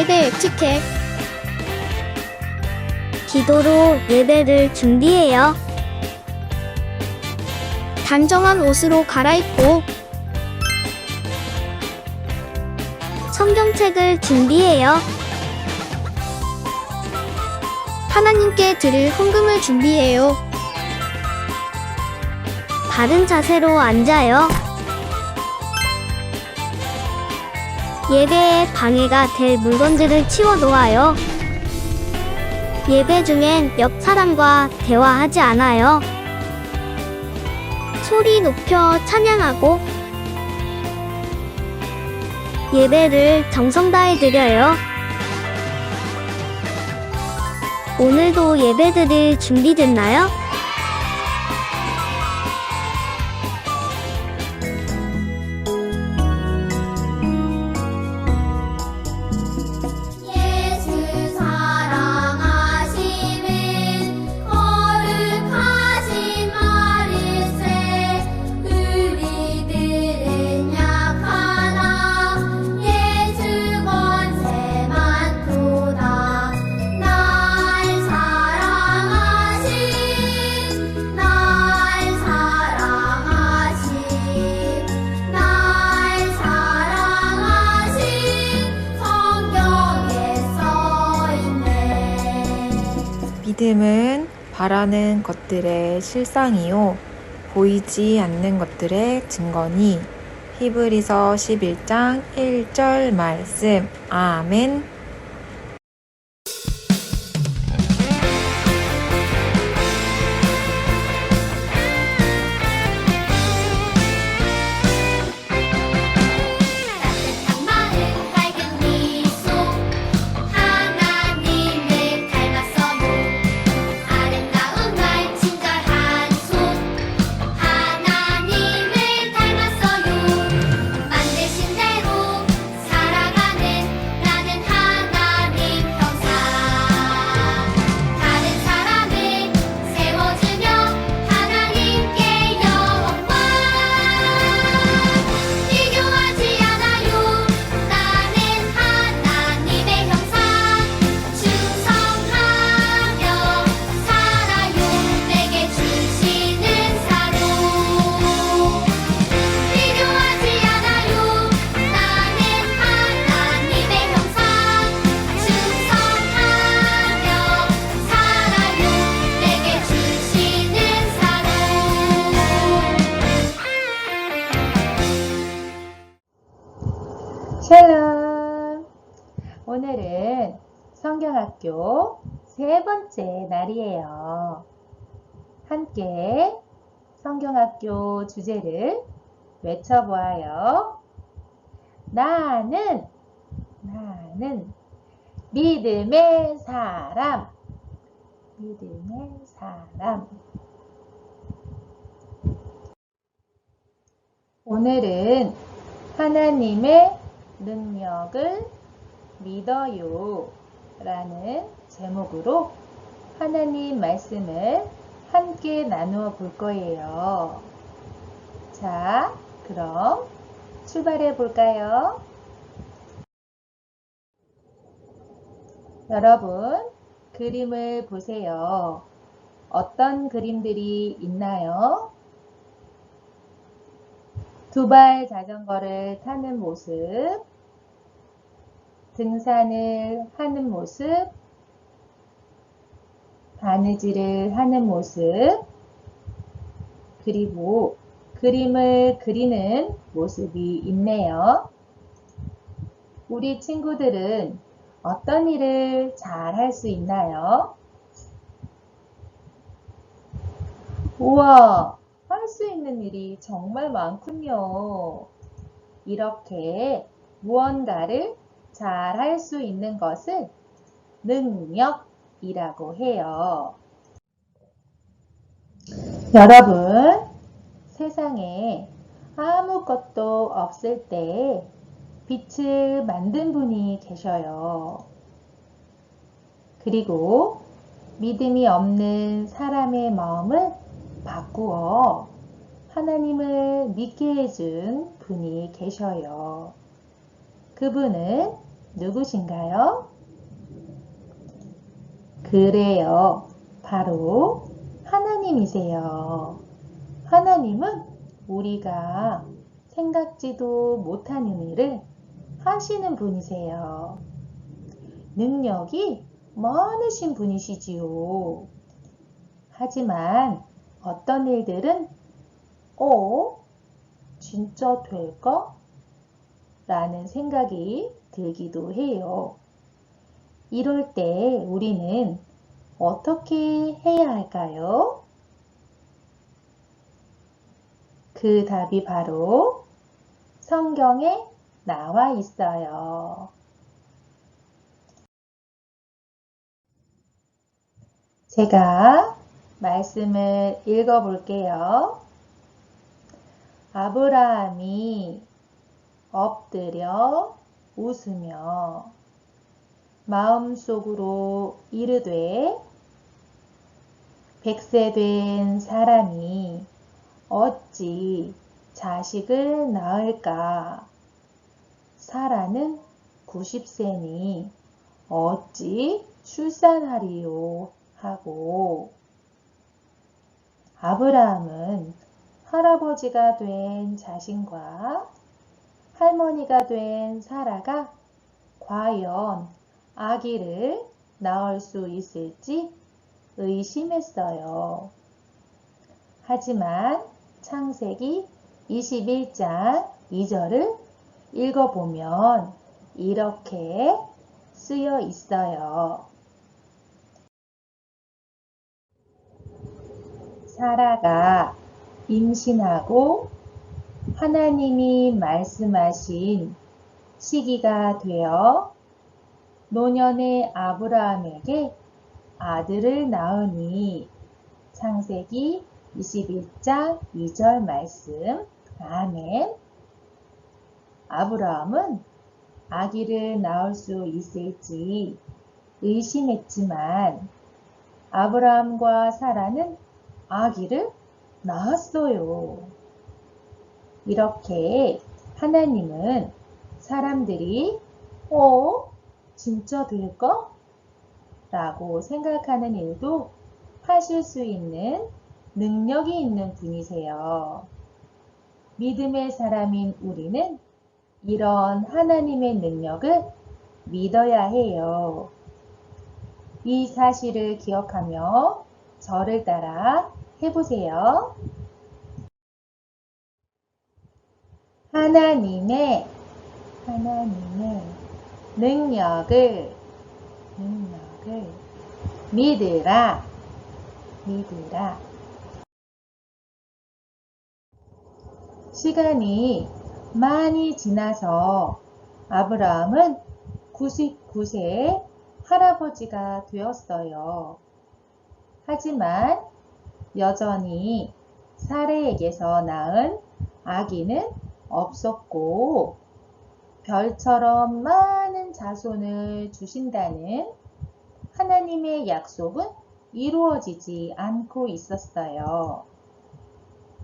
예배 에티켓. 기도로 예배를 준비해요. 단정한 옷으로 갈아입고 성경책을 준비해요. 하나님께 드릴 헌금을 준비해요. 바른 자세로 앉아요. 예배에 방해가 될 물건들을 치워 놓아요. 예배 중엔 옆 사람과 대화하지 않아요. 소리 높여 찬양하고 예배를 정성 다해 드려요. 오늘도 예배 드릴 준비됐나요? 예수 사랑하심은 거룩하신 말일세. 우리들은 약하나 예수 권세 많도다. 날 사랑하신 성경에 써있네. 믿음은 바라는 것들의 실상이요 보이지 않는 것들의 증거니. 히브리서 11장 1절 말씀. 아멘. 따뜻한 마음 밝은 미소 하나님을 닮았어요. 아름다운 말 친절한 손 하나님을 닮았어요. 만드신 대로 살아가는 나는 하나님 형상. 다른 사람을 세워주며 하나님께 영광. 비교하지 않아요. 나는 하나님의 형상. 충성하며 살아요. 내게 주시는 사로. 비교하지 않아요. 나는 하나님의 형상. 충성하며 살아요. 내게 주시는 사로. 샬롬! 오늘은 성경학교 세 번째 날이에요. 함께 성경학교 주제를 외쳐보아요. 나는 믿음의 사람. 믿음의 사람. 오늘은 하나님의 능력을 믿어요 라는 제목으로 하나님 말씀을 함께 나누어 볼 거예요. 자, 그럼 출발해 볼까요? 여러분, 그림을 보세요. 어떤 그림들이 있나요? 두발 자전거를 타는 모습, 등산을 하는 모습, 바느질을 하는 모습, 그리고 그림을 그리는 모습이 있네요. 우리 친구들은 어떤 일을 잘 할 수 있나요? 우와! 할 수 있는 일이 정말 많군요. 이렇게 무언가를 잘 할 수 있는 것을 능력이라고 해요. 여러분, 세상에 아무것도 없을 때 빛을 만든 분이 계셔요. 그리고 믿음이 없는 사람의 마음을 바꾸어 하나님을 믿게 해준 분이 계셔요. 그분은 누구신가요? 그래요. 바로 하나님이세요. 하나님은 우리가 생각지도 못하는 일을 하시는 분이세요. 능력이 많으신 분이시지요. 하지만 어떤 일들은 진짜 될까? 라는 생각이 들기도 해요. 이럴 때 우리는 어떻게 해야 할까요? 그 답이 바로 성경에 나와 있어요. 제가 말씀을 읽어 볼게요. 아브라함이 엎드려 웃으며 마음속으로 이르되 100세 된 사람이 어찌 자식을 낳을까? 사라는 90세니 어찌 출산하리요? 하고 아브라함은 할아버지가 된 자신과 할머니가 된 사라가 과연 아기를 낳을 수 있을지 의심했어요. 하지만 창세기 21장 2절을 읽어보면 이렇게 쓰여 있어요. 사라가 임신하고 하나님이 말씀하신 시기가 되어 노년의 아브라함에게 아들을 낳으니 창세기 21장 2절 말씀. 아멘. 아브라함은 아기를 낳을 수 있을지 의심했지만 아브라함과 사라는 아기를 낳았어요. 이렇게 하나님은 사람들이 진짜 될까? 라고 생각하는 일도 하실 수 있는 능력이 있는 분이세요. 믿음의 사람인 우리는 이런 하나님의 능력을 믿어야 해요. 이 사실을 기억하며 저를 따라 해보세요. 하나님의 능력을 믿으라. 시간이 많이 지나서 아브라함은 99세의 할아버지가 되었어요. 하지만 여전히 사레에게서 낳은 아기는 없었고 별처럼 많은 자손을 주신다는 하나님의 약속은 이루어지지 않고 있었어요.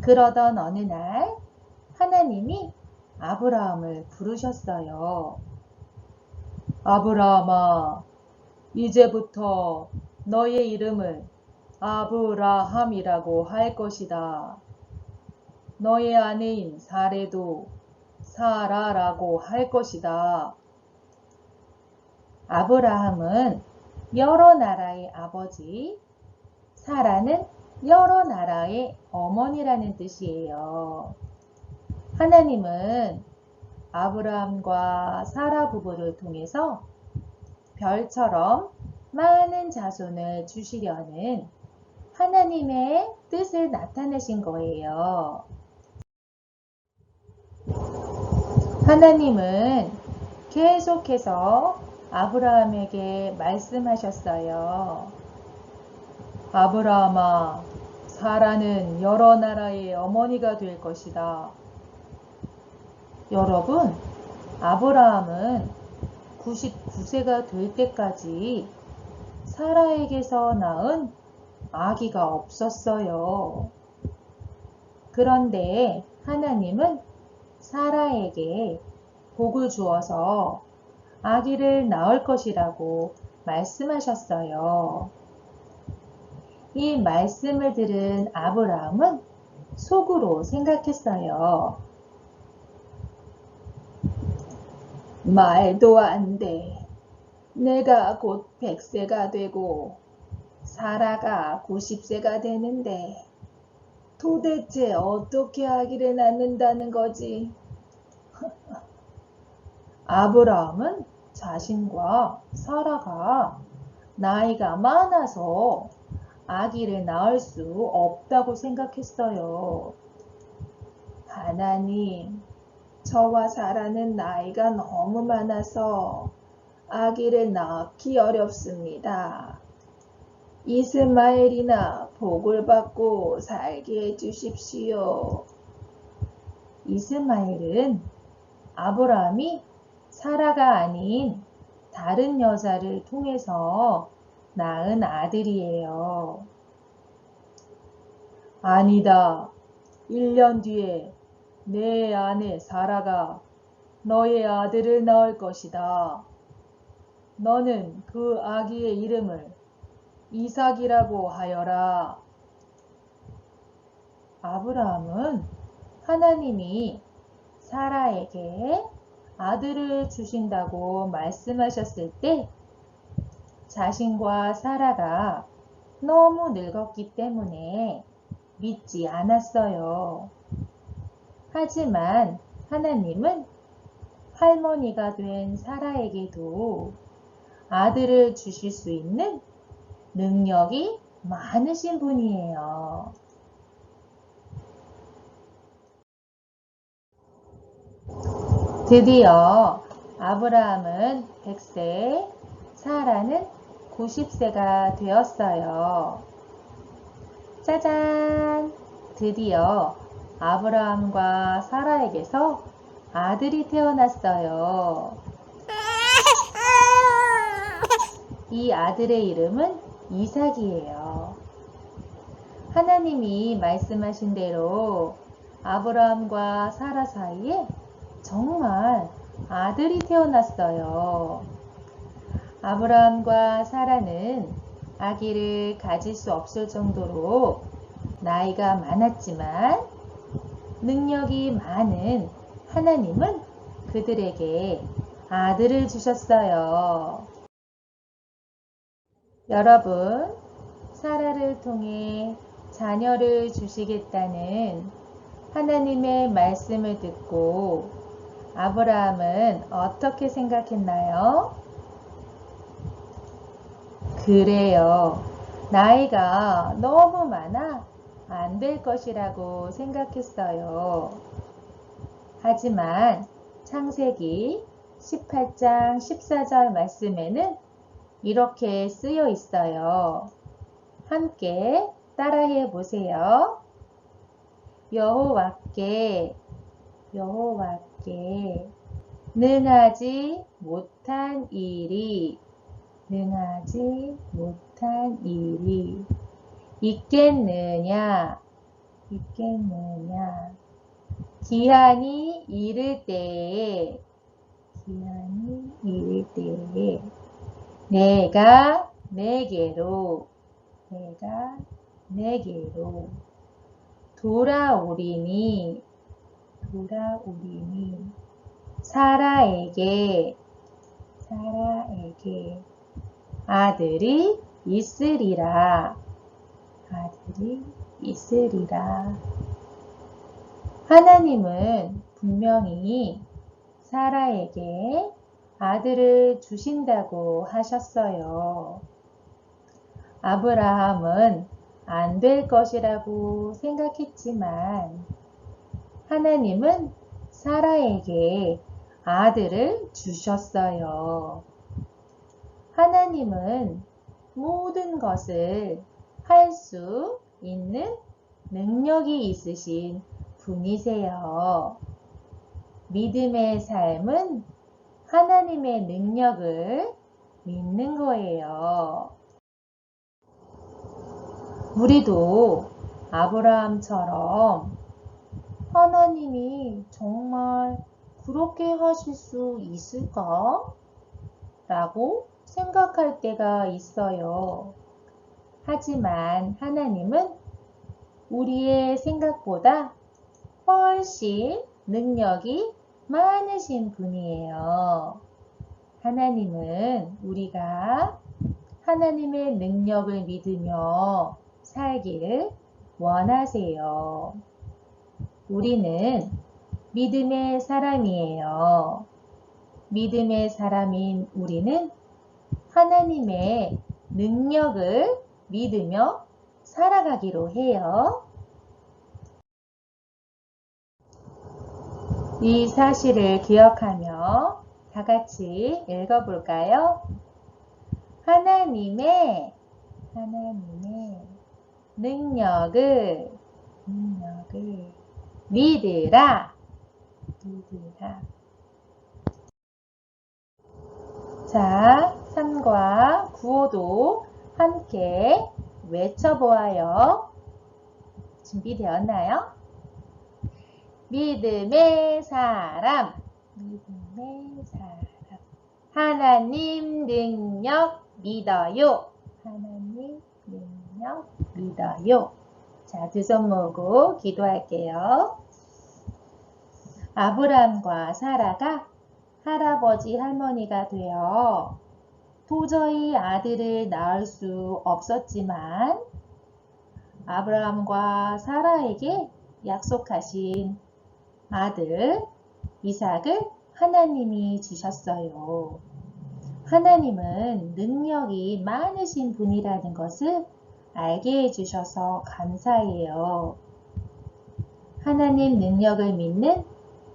그러던 어느 날 하나님이 아브라함을 부르셨어요. 아브라함아, 이제부터 너의 이름을 아브라함이라고 할 것이다. 너의 아내인 사레도 사라라고 할 것이다. 아브라함은 여러 나라의 아버지, 사라는 여러 나라의 어머니라는 뜻이에요. 하나님은 아브라함과 사라 부부를 통해서 별처럼 많은 자손을 주시려는 하나님의 뜻을 나타내신 거예요. 하나님은 계속해서 아브라함에게 말씀하셨어요. 아브라함아, 사라는 여러 나라의 어머니가 될 것이다. 여러분, 아브라함은 99세가 될 때까지 사라에게서 낳은 아기가 없었어요. 그런데 하나님은 사라에게 복을 주어서 아기를 낳을 것이라고 말씀하셨어요. 이 말씀을 들은 아브라함은 속으로 생각했어요. 말도 안 돼. 내가 곧 100세가 되고 사라가 90세가 되는데 도대체 어떻게 아기를 낳는다는 거지? 아브라함은 자신과 사라가 나이가 많아서 아기를 낳을 수 없다고 생각했어요. 하나님, 저와 사라는 나이가 너무 많아서 아기를 낳기 어렵습니다. 이스마엘이나 복을 받고 살게 해주십시오. 이스마엘은 아브라함이 사라가 아닌 다른 여자를 통해서 낳은 아들이에요. 아니다. 1년 뒤에 내 아내 사라가 너의 아들을 낳을 것이다. 너는 그 아기의 이름을 이삭이라고 하여라. 아브라함은 하나님이 사라에게 아들을 주신다고 말씀하셨을 때 자신과 사라가 너무 늙었기 때문에 믿지 않았어요. 하지만 하나님은 할머니가 된 사라에게도 아들을 주실 수 있는 능력이 많으신 분이에요. 드디어 아브라함은 100세, 사라는 90세가 되었어요. 짜잔! 드디어 아브라함과 사라에게서 아들이 태어났어요. 이 아들의 이름은 이삭이에요. 하나님이 말씀하신 대로 아브라함과 사라 사이에 정말 아들이 태어났어요. 아브라함과 사라는 아기를 가질 수 없을 정도로 나이가 많았지만 능력이 많은 하나님은 그들에게 아들을 주셨어요. 여러분, 사라를 통해 자녀를 주시겠다는 하나님의 말씀을 듣고 아브라함은 어떻게 생각했나요? 그래요. 나이가 너무 많아 안 될 것이라고 생각했어요. 하지만 창세기 18장 14절 말씀에는 이렇게 쓰여 있어요. 함께 따라해 보세요. 여호와께 능하지 못한 일이 있겠느냐 기한이 이를 때에 내가 내게로 돌아오리니 사라에게 아들이 있으리라. 하나님은 분명히 사라에게 아들을 주신다고 하셨어요. 아브라함은 안 될 것이라고 생각했지만 하나님은 사라에게 아들을 주셨어요. 하나님은 모든 것을 할 수 있는 능력이 있으신 분이세요. 믿음의 삶은 하나님의 능력을 믿는 거예요. 우리도 아브라함처럼 하나님이 정말 그렇게 하실 수 있을까? 라고 생각할 때가 있어요. 하지만 하나님은 우리의 생각보다 훨씬 능력이 많으신 분이에요. 하나님은 우리가 하나님의 능력을 믿으며 살기를 원하세요. 우리는 믿음의 사람이에요. 믿음의 사람인 우리는 하나님의 능력을 믿으며 살아가기로 해요. 이 사실을 기억하며 다 같이 읽어볼까요? 하나님의 능력을 믿으라. 자, 3과 9호도 함께 외쳐보아요. 준비되었나요? 믿음의 사람. 하나님 능력 믿어요. 하나님 능력 믿어요. 자, 두 손 모으고 기도할게요. 아브람과 사라가 할아버지 할머니가 되어 도저히 아들을 낳을 수 없었지만 아브라함과 사라에게 약속하신 아들 이삭을 하나님이 주셨어요. 하나님은 능력이 많으신 분이라는 것을 알게 해주셔서 감사해요. 하나님 능력을 믿는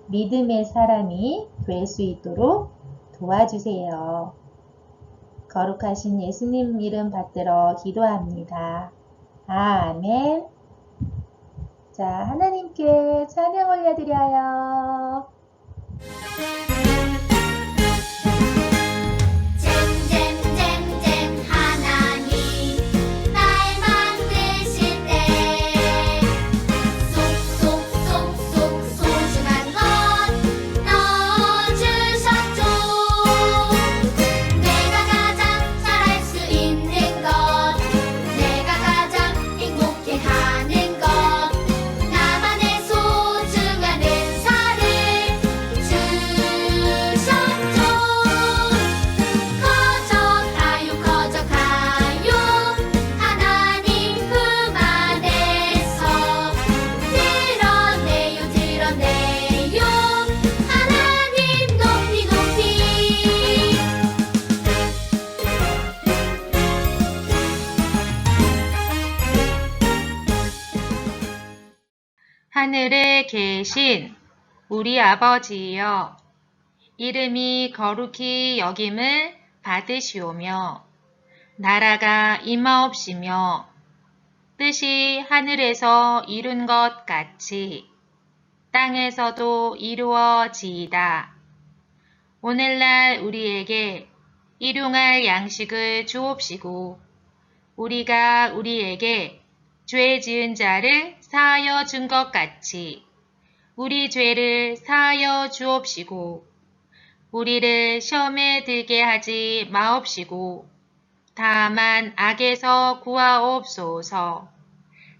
믿음의 사람이 될 수 있도록 도와주세요. 거룩하신 예수님 이름 받들어 기도합니다. 아멘. 자, 하나님께 찬양 올려드려요. 잼잼잼잼 하나님 날 만드실 때 쏙쏙쏙쏙 소중한 것 넣어주셨죠. 내가 가장 잘할 수 있는 것, 내가 가장 행복해하는 것, 나만의 소중한 은사를 주셨죠. 커져가요 하나님 품 안에서 드러내요 하나님 높이 높이. 하늘에 계신 우리 아버지여, 이름이 거룩히 여김을 받으시오며 나라가 임하옵시며 뜻이 하늘에서 이룬 것 같이 땅에서도 이루어지이다. 오늘날 우리에게 일용할 양식을 주옵시고 우리가 우리에게 죄 지은 자를 사하여 준 것 같이 우리 죄를 사하여 주옵시고 우리를 시험에 들게 하지 마옵시고 다만 악에서 구하옵소서.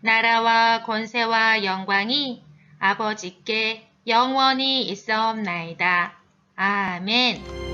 나라와 권세와 영광이 아버지께 영원히 있사옵나이다. 아멘.